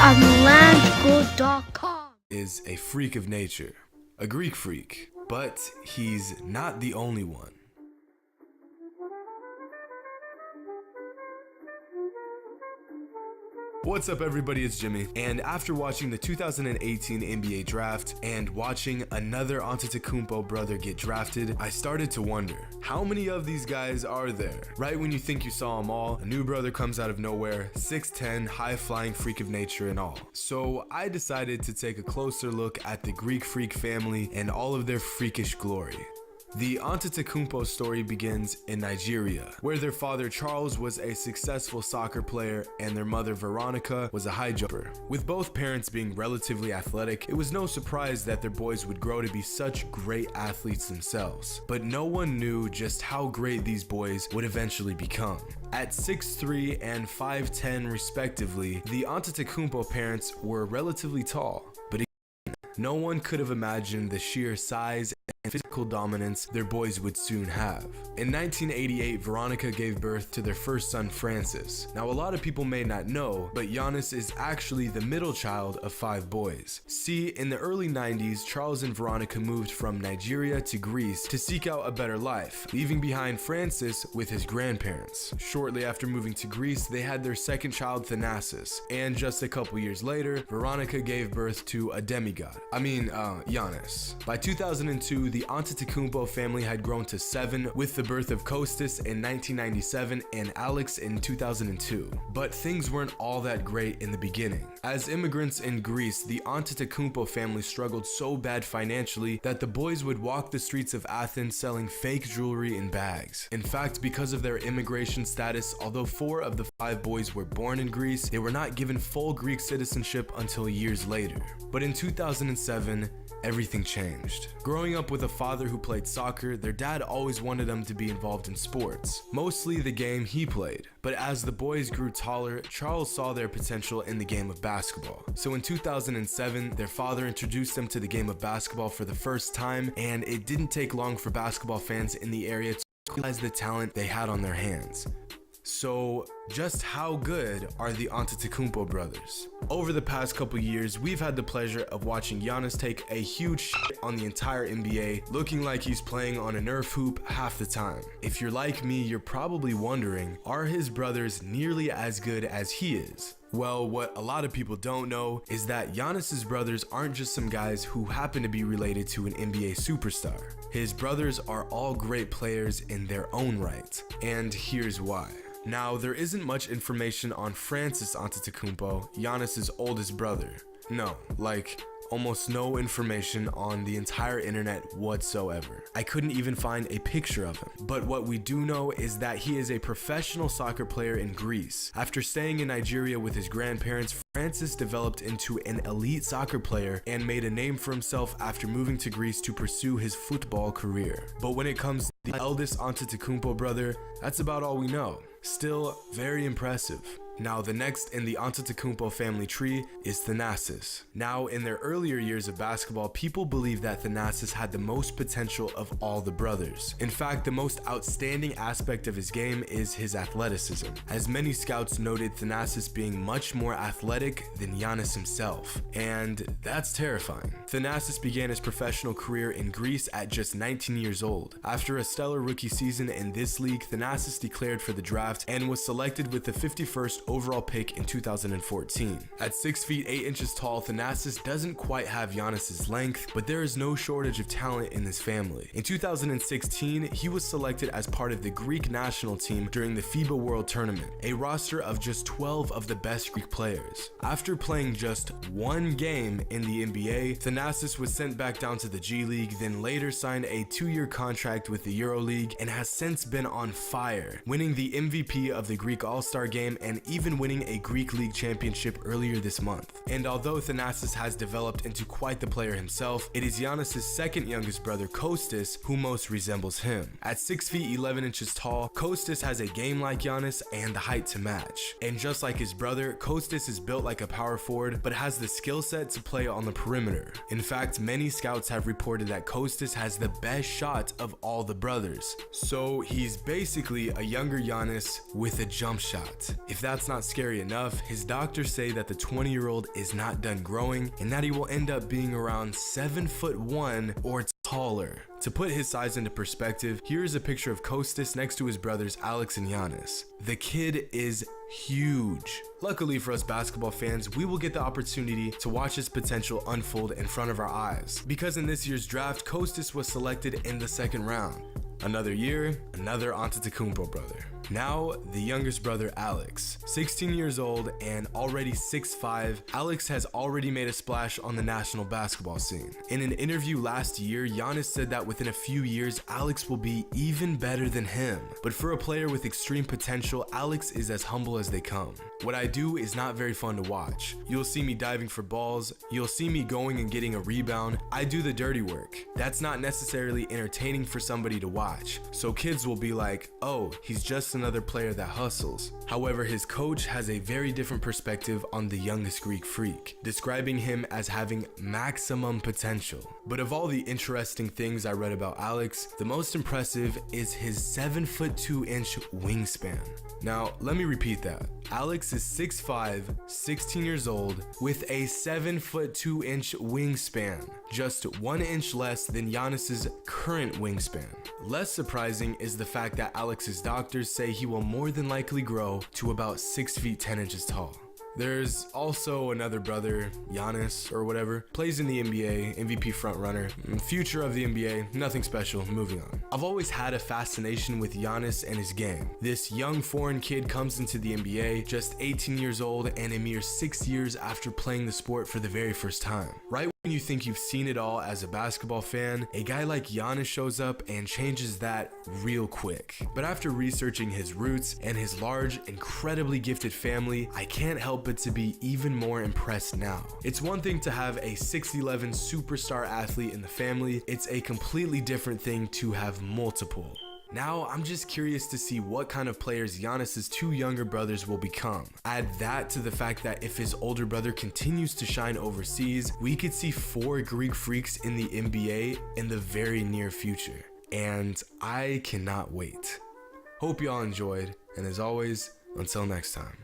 on landgood.com. Is a freak of nature, a Greek freak, but he's not the only one. What's up everybody, it's Jimmy, and after watching the 2018 NBA draft and watching another Antetokunmpo brother get drafted, I started to wonder, how many of these guys are there? Right when you think you saw them all, a new brother comes out of nowhere, 6'10", high-flying freak of nature and all. So I decided to take a closer look at the Greek freak family and all of their freakish glory. The Antetokunmpo story begins in Nigeria, where their father Charles was a successful soccer player and their mother Veronica was a high jumper. With both parents being relatively athletic, it was no surprise that their boys would grow to be such great athletes themselves. But no one knew just how great these boys would eventually become. At 6'3" and 5'10" respectively, the Antetokunmpo parents were relatively tall, but no one could have imagined the sheer size and physical dominance their boys would soon have. In 1988, Veronica gave birth to their first son, Francis. Now, a lot of people may not know, but Giannis is actually the middle child of 5 boys. See, in the early 90s, Charles and Veronica moved from Nigeria to Greece to seek out a better life, leaving behind Francis with his grandparents. Shortly after moving to Greece, they had their second child, Thanasis, and just a couple years later, Veronica gave birth to a demigod. Giannis. By 2002, the Antetokunmpo family had grown to 7, with the birth of Kostas in 1997 and Alex in 2002. But things weren't all that great in the beginning. As immigrants in Greece, the Antetokunmpo family struggled so bad financially that the boys would walk the streets of Athens selling fake jewelry in bags. In fact, because of their immigration status, although 4 of the 5 boys were born in Greece, they were not given full Greek citizenship until years later. But in 2007, everything changed. Growing up with a father who played soccer, their dad always wanted them to be involved in sports, mostly the game he played. But as the boys grew taller, Charles saw their potential in the game of basketball. So in 2007, their father introduced them to the game of basketball for the first time, and it didn't take long for basketball fans in the area to realize the talent they had on their hands. So, just how good are the Antetokunmpo brothers? Over the past couple years, we've had the pleasure of watching Giannis take a huge shit on the entire NBA, looking like he's playing on a Nerf hoop half the time. If you're like me, you're probably wondering, are his brothers nearly as good as he is? Well, what a lot of people don't know is that Giannis's brothers aren't just some guys who happen to be related to an NBA superstar. His brothers are all great players in their own right, and here's why. Now, there isn't much information on Francis Antetokunmpo, Giannis's oldest brother. No, like, almost no information on the entire internet whatsoever. I couldn't even find a picture of him. But what we do know is that he is a professional soccer player in Greece. After staying in Nigeria with his grandparents, Francis developed into an elite soccer player and made a name for himself after moving to Greece to pursue his football career. But when it comes to the eldest Antetokunmpo brother, that's about all we know. Still very impressive. Now, the next in the Antetokunmpo family tree is Thanasis. Now, in their earlier years of basketball, people believe that Thanasis had the most potential of all the brothers. In fact, the most outstanding aspect of his game is his athleticism, as many scouts noted Thanasis being much more athletic than Giannis himself, and that's terrifying. Thanasis began his professional career in Greece at just 19 years old. After a stellar rookie season in this league, Thanasis declared for the draft and was selected with the 51st overall pick in 2014. At 6 feet 8 inches tall, Thanasis doesn't quite have Giannis's length, but there is no shortage of talent in this family. In 2016, he was selected as part of the Greek national team during the FIBA World Tournament, a roster of just 12 of the best Greek players. After playing just 1 game in the NBA, Thanasis was sent back down to the G League, then later signed a 2-year contract with the EuroLeague and has since been on fire, winning the MVP of the Greek All-Star Game and even winning a Greek League championship earlier this month. And although Thanasis has developed into quite the player himself, it is Giannis' second youngest brother, Kostas, who most resembles him. At 6 feet 11 inches tall, Kostas has a game like Giannis and the height to match. And just like his brother, Kostas is built like a power forward, but has the skill set to play on the perimeter. In fact, many scouts have reported that Kostas has the best shot of all the brothers. So he's basically a younger Giannis with a jump shot. If that's that's not scary enough, his doctors say that the 20-year-old is not done growing and that he will end up being around 7'1" or taller. To put his size into perspective, here is a picture of Kostas next to his brothers Alex and Giannis. The kid is huge. Luckily for us basketball fans, we will get the opportunity to watch his potential unfold in front of our eyes, because in this year's draft, Kostas was selected in the second round. Another year, another Antetokunmpo brother. Now, the youngest brother, Alex. 16 years old and already 6'5", Alex has already made a splash on the national basketball scene. In an interview last year, Giannis said that within a few years, Alex will be even better than him. But for a player with extreme potential, Alex is as humble as they come. What I do is not very fun to watch. You'll see me diving for balls, you'll see me going and getting a rebound. I do the dirty work. That's not necessarily entertaining for somebody to watch. So kids will be like, oh, he's just another player that hustles. However, his coach has a very different perspective on the youngest Greek freak, describing him as having maximum potential. But of all the interesting things I read about Alex, the most impressive is his 7'2" wingspan. Now, let me repeat that. Alex is 6'5", 16 years old, with a 7'2" wingspan, just 1 inch less than Giannis's current wingspan. Less surprising is the fact that Alex's doctors say he will more than likely grow to about 6 feet 10 inches tall. There's also another brother, Giannis or whatever, plays in the NBA, MVP frontrunner, future of the NBA, nothing special, moving on. I've always had a fascination with Giannis and his game. This young foreign kid comes into the NBA, just 18 years old and a mere 6 years after playing the sport for the very first time. Right when you think you've seen it all as a basketball fan, a guy like Giannis shows up and changes that real quick. But after researching his roots and his large, incredibly gifted family, I can't help but to be even more impressed now. It's one thing to have a 6'11" superstar athlete in the family, it's a completely different thing to have multiple. Now, I'm just curious to see what kind of players Giannis's two younger brothers will become. Add that to the fact that if his older brother continues to shine overseas, we could see 4 Greek freaks in the NBA in the very near future. And I cannot wait. Hope y'all enjoyed, and as always, until next time.